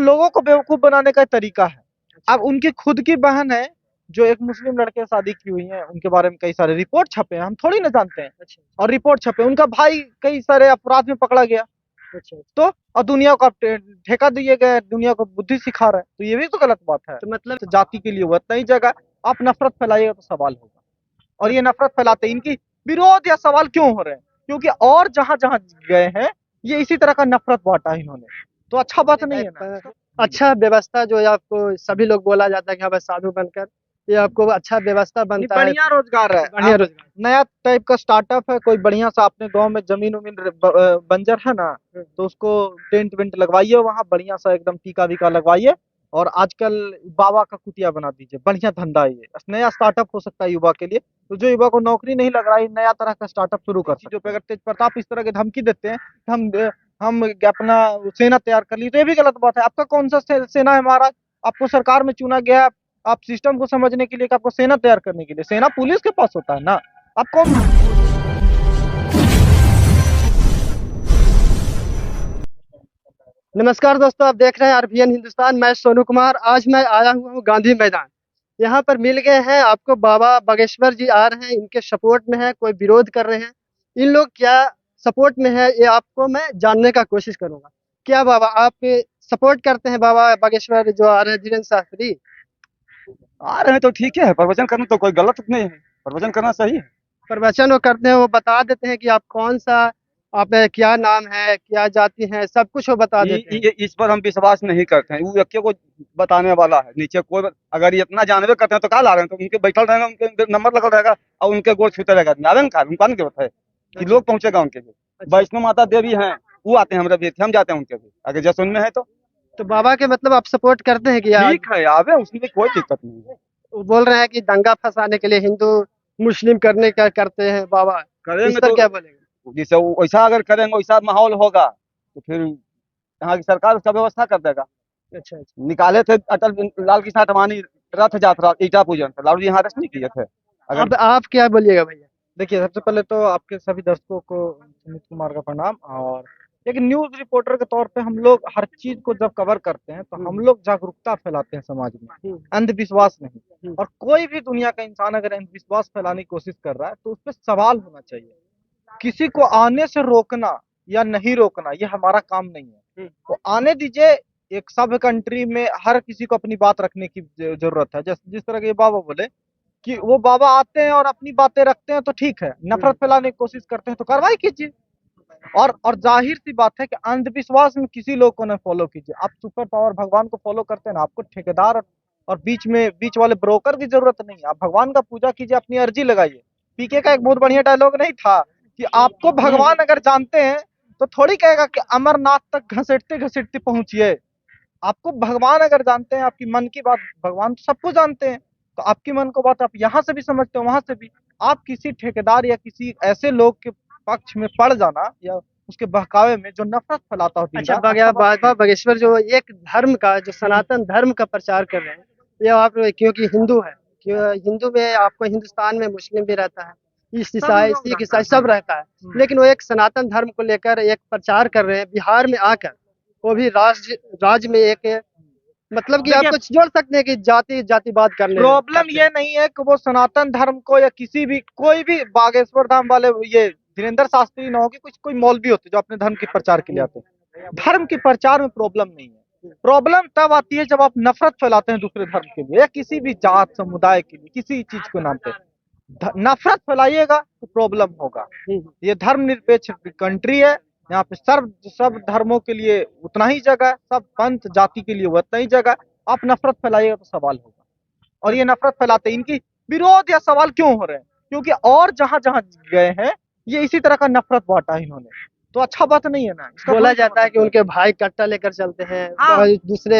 लोगों को बेवकूफ बनाने का तरीका है। अब उनकी खुद की बहन है जो एक मुस्लिम लड़के से शादी की हुई है, उनके बारे में कई सारे रिपोर्ट छपे हैं, हम थोड़ी ना जानते हैं। और रिपोर्ट छपे, उनका भाई कई सारे अपराध में पकड़ा गया। तो और दुनिया को आप ठेका दिए गए, दुनिया को बुद्धि सिखा रहे हैं, तो ये भी तो गलत बात है। तो मतलब जाति के लिए हुआ नहीं जगह आप नफरत फैलाइएगा तो सवाल होगा। और ये नफरत फैलाते इनकी विरोध या सवाल क्यों हो रहे हैं? क्योंकि और जहां जहां गए हैं ये इसी तरह का नफरत बांटा इन्होंने, तो अच्छा बात नहीं है ना। अच्छा व्यवस्था जो है आपको सभी लोग बोला जाता है कि हाँ भाई साधु बनकर ये आपको अच्छा व्यवस्था बनता है, बढ़िया रोजगार है, बढ़िया रोजगार। नया टाइप का स्टार्टअप है, कोई बढ़िया सा अपने गांव में जमीन उमीन बंजर है ना, तो उसको टेंट वेंट लगवाइए, वहां बढ़िया सा एकदम टीका वीका लगवाइए और आजकल बाबा का कुटिया बना दीजिए। बढ़िया धंधा है ये, नया स्टार्टअप हो सकता है युवा के लिए। तो जो युवा को नौकरी नहीं लग रहा है, नया तरह का स्टार्टअप शुरू कर सकते हैं। अगर तेज प्रताप इस तरह की धमकी देते हैं हम अपना सेना तैयार कर ली, तो ये भी गलत बात है। आपका कौन सा सेना है महाराज? आपको सरकार में चुना गया, आप सिस्टम को समझने के लिए कि आपको सेना तैयार करने के लिए, सेना पुलिस के पास होता है ना। आप कौन? नमस्कार दोस्तों, आप देख रहे हैं आरबीएन हिंदुस्तान। मैं सोनू कुमार। आज मैं आया हुआ हूँ गांधी मैदान। यहाँ पर मिल गए हैं आपको बाबा बागेश्वर जी आ रहे हैं, इनके सपोर्ट में है, कोई विरोध कर रहे हैं। इन लोग क्या सपोर्ट में है ये आपको मैं जानने का कोशिश करूंगा। क्या बाबा आप सपोर्ट करते हैं बाबा बागेश्वर जो आ रहे हैं, धीरेन्द्र शास्त्री? आ रहे हैं तो ठीक है, प्रवचन करना तो कोई गलत नहीं है, प्रवचन करना सही है। प्रवचन वो करते हैं, वो बता देते हैं कि आप कौन सा, आप क्या नाम है, क्या जाति है, सब कुछ वो बता देते हैं। इस पर हम विश्वास नहीं करते हैं। वो व्यक्ति को बताने वाला है नीचे कोई, अगर ये इतना जानवे करते हैं तो कहा ला रहे हैं, तो उनके बैठल रहेगा, उनके नंबर लगल रहेगा और उनके गोड़ छूते रहेगा। आवे ना, उनका नहीं जरूरत है कि लोग पहुंचेगा उनके भी। वैष्णो माता देवी हैं, वो आते हैं हमारे भी, हम जाते हैं उनके भी, अगर जैसे उनमें है तो बाबा के मतलब आप सपोर्ट करते हैं कि ठीक है, आवे, उसमें कोई दिक्कत नहीं है। वो बोल रहे हैं कि दंगा फंसाने के लिए हिंदू मुस्लिम करने का करते हैं बाबा, इस करेंगे पर तो क्या बोलेंगे? जैसे वैसा अगर करेंगे वैसा माहौल होगा तो फिर यहाँ की सरकार उसका व्यवस्था कर देगा। अच्छा अच्छा। निकाले थे अटल लाल कृष्ण आडवाणी रथ यात्रा ईटा पूजन, तो लालू जी यहाँ अरेस्ट नहीं किए थे। अगर अब आप क्या बोलिएगा भैया? देखिए, सबसे पहले तो आपके सभी दर्शकों को सुमित कुमार का प्रणाम। और एक न्यूज रिपोर्टर के तौर पे हम लोग हर चीज को जब कवर करते हैं तो हम लोग जागरूकता फैलाते हैं समाज में, अंधविश्वास नहीं। और कोई भी दुनिया का इंसान अगर अंधविश्वास फैलाने की कोशिश कर रहा है तो उस पर सवाल होना चाहिए। किसी को आने से रोकना या नहीं रोकना ये हमारा काम नहीं है, तो आने दीजिए। एक सब कंट्री में हर किसी को अपनी बात रखने की जरूरत है। जिस तरह के ये बाबा बोले कि वो बाबा आते हैं और अपनी बातें रखते हैं तो ठीक है, नफरत फैलाने की कोशिश करते हैं तो कार्रवाई कीजिए। और जाहिर सी बात है कि अंधविश्वास में किसी लोग को न फॉलो कीजिए। आप सुपर पावर भगवान को फॉलो करते हैं ना, आपको ठेकेदार और बीच वाले ब्रोकर की जरूरत नहीं है। आप भगवान का पूजा कीजिए, अपनी अर्जी लगाइए। पीके का एक बहुत बढ़िया डायलॉग नहीं था कि आपको भगवान अगर जानते हैं तो थोड़ी कहेगा कि अमरनाथ तक घसीटते घसीटते पहुंचिए। आपको भगवान अगर जानते हैं, आपकी मन की बात भगवान तो सबको जानते हैं, तो आपकी मन को बात आप यहाँ से भी समझते हो, वहां से भी। आप किसी ठेकेदार या किसी ऐसे लोग के पक्ष में पड़ जाना या उसके बहकावे में जो नफरत फैलाता हो अच्छा बाबा बागेश्वर जो एक धर्म का, जो सनातन धर्म का प्रचार कर रहे हैं, ये आप क्योंकि हिंदू है, क्यों हिंदू में आपको हिंदुस्तान में मुस्लिम भी रहता है, ईसाई, सिख ईसाई सब रहता है, लेकिन वो एक सनातन धर्म को लेकर एक प्रचार कर रहे हैं बिहार में आकर। वो भी राज्य में एक, मतलब कि आप कुछ जोड़ सकते हैं कि जातिवाद करने। प्रॉब्लम ये नहीं है कि वो सनातन धर्म को या किसी भी कोई भी बागेश्वर धाम वाले ये धीरेन्द्र शास्त्री ना हो कि कुछ कोई मौलवी होते जो अपने धर्म के प्रचार के लिए आते हैं। धर्म के प्रचार में प्रॉब्लम नहीं है। प्रॉब्लम तब आती है जब आप नफरत फैलाते हैं दूसरे धर्म के लिए या किसी भी जात समुदाय के लिए, किसी चीज को नाम पे नफरत फैलाइएगा तो प्रॉब्लम होगा। ये धर्मनिरपेक्ष कंट्री है, यहाँ पे सब धर्मों के लिए उतना ही जगह, सब पंथ जाति के लिए उतना ही जगह। आप नफरत फैलाइएगा तो सवाल होगा। और ये नफरत फैलाते इनकी विरोध या सवाल क्यों हो रहे हैं? क्योंकि और जहां जहां गए हैं ये इसी तरह का नफरत बांटा है इन्होंने, तो अच्छा बात नहीं है ना। बोला जाता है कि उनके भाई कट्टा लेकर चलते हैं, दूसरे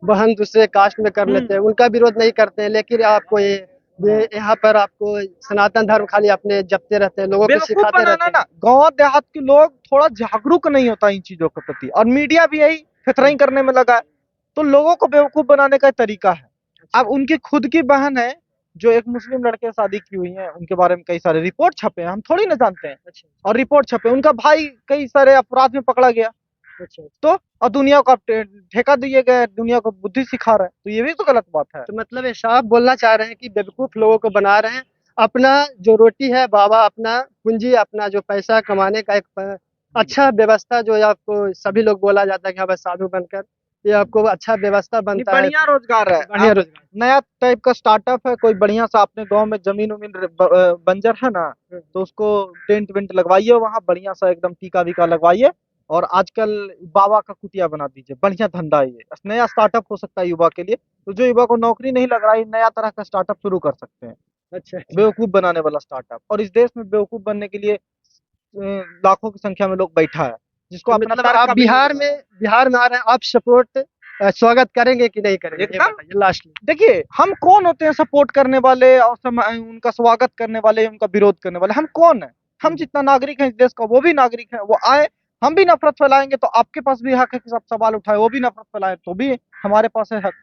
बहन दूसरे कास्ट में कर लेते हैं, उनका विरोध नहीं करते हैं, लेकिन आपको ये यहाँ पर आपको सनातन धर्म खाली अपने जपते रहते हैं, लोगों को सिखाते रहते हैं। गांव देहात के लोग थोड़ा जागरूक नहीं होता इन चीजों के प्रति, और मीडिया भी यही फितरई करने में लगा है, तो लोगों को बेवकूफ बनाने का तरीका है। अब उनकी खुद की बहन है जो एक मुस्लिम लड़के से शादी की हुई है, उनके बारे में कई सारे रिपोर्ट छपे हैं, हम थोड़ी ना जानते हैं। और रिपोर्ट छपे, उनका भाई कई सारे अपराध में पकड़ा गया। अच्छा। तो और दुनिया को आप ठेका दिए गए, दुनिया को बुद्धि सिखा रहे हैं, तो ये भी तो गलत बात है। तो मतलब ये साफ बोलना चाह रहे हैं कि बेवकूफ लोगों को बना रहे हैं। अपना जो रोटी है बाबा, अपना पूंजी, अपना जो पैसा कमाने का एक अच्छा व्यवस्था जो है, आपको सभी लोग बोला जाता है कि हाँ बस साधु बनकर ये आपको अच्छा व्यवस्था नहीं, बनता है, बढ़िया रोजगार है। बढ़िया आप रोजगार। नया टाइप का स्टार्टअप है, कोई बढ़िया सा अपने गांव में जमीन उमीन बंजर है ना, तो उसको टेंट वेंट लगवाइए, वहां बढ़िया सा एकदम टीका वीका लगवाइए, और आजकल बाबा का कुटिया बना दीजिए, बढ़िया धंधा है ये, नया स्टार्टअप हो सकता है युवा के लिए। तो जो युवा को नौकरी नहीं लग रहा है, नया तरह का स्टार्टअप शुरू कर सकते हैं, अच्छा अच्छा। बेवकूफ बनाने वाला स्टार्टअप। और इस देश में बेवकूफ बनने के लिए लाखों की संख्या में लोग बैठा है, जिसको तो अपना मतलब तर्क आप का भी नहीं बिहार लगाना में, है। बिहार में आ रहे हैं, आप सपोर्ट स्वागत करेंगे कि नहीं करेंगे, ये एकदम। बताइए लास्ट में। देखिए, हम कौन होते हैं सपोर्ट करने वाले और उनका स्वागत करने वाले, उनका विरोध करने वाले? हम कौन है? हम जितना नागरिक है इस देश का, वो भी नागरिक है, वो आए। हम भी नफरत फैलाएंगे तो आपके पास भी हक है कि सब सवाल उठाए, वो भी नफरत फैलाए तो भी हमारे पास है हक।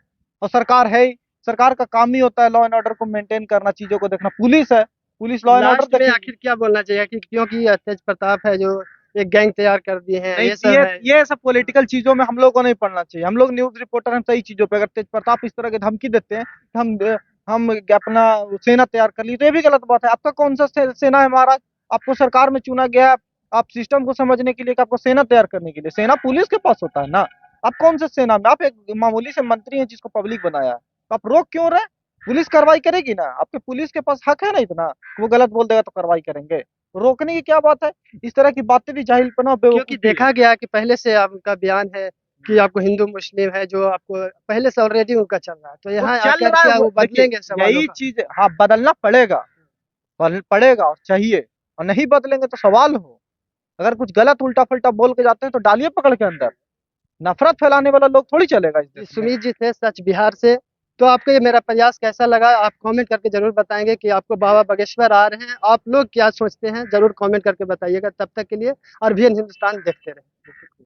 और सरकार है ही, सरकार का काम ही होता है लॉ एंड ऑर्डर को मेंटेन करना, चीजों को देखना। पुलिस है, police law and order last में देखेगी। आखिर क्या बोलना चाहिए कि क्योंकि ये तेज प्रताप है जो एक गैंग तैयार कर दिए हैं, नहीं, ये सब है। ये सब पॉलिटिकल चीजों में हम लोग को नहीं पढ़ना चाहिए। हम लोग न्यूज रिपोर्टर, हम सही चीजों पे, अगर तेज प्रताप इस तरह की धमकी देते हैं कि हम अपना सेना तैयार कर ली, तो ये भी गलत बात है। आपका कौन सा सेना है महाराज? आपको सरकार में चुना गया है, आप सिस्टम को समझने के लिए, कि आपको सेना तैयार करने के लिए? सेना पुलिस के पास होता है ना। आप कौन से सेना में? आप एक मामूली से मंत्री हैं जिसको पब्लिक बनाया है, तो आप रोक क्यों रहे? पुलिस कार्रवाई करेगी ना, आपके पुलिस के पास हक है ना इतना, वो गलत बोल देगा तो कार्रवाई करेंगे। रोकने की क्या बात है? इस तरह की बातें भी जाहिलपना और क्योंकि बेवकूफी है। देखा गया कि पहले से आपका बयान है कि आपको हिंदू मुस्लिम है जो आपको पहले से ऑलरेडी उनका चल रहा है, तो वो यहाँ चल आकर रहा है क्या वो, वो देखिए, बदलेंगे सवालों यही का? चीज, हाँ, बदलना पड़ेगा, पड़ेगा और चाहिए। और नहीं बदलेंगे तो सवाल हो। अगर कुछ गलत उल्टा फुल्टा बोल के जाते हैं तो डालिए पकड़ के अंदर। नफरत फैलाने वाला लोग थोड़ी चलेगा इस जी, देश में। सुमित जी थे सच बिहार से। तो आपको ये मेरा प्रयास कैसा लगा, आप कमेंट करके जरूर बताएंगे कि आपको बाबा बागेश्वर आ रहे हैं, आप लोग क्या सोचते हैं, जरूर कमेंट करके बताइएगा। तब तक के लिए और भी हिंदुस्तान देखते रहे।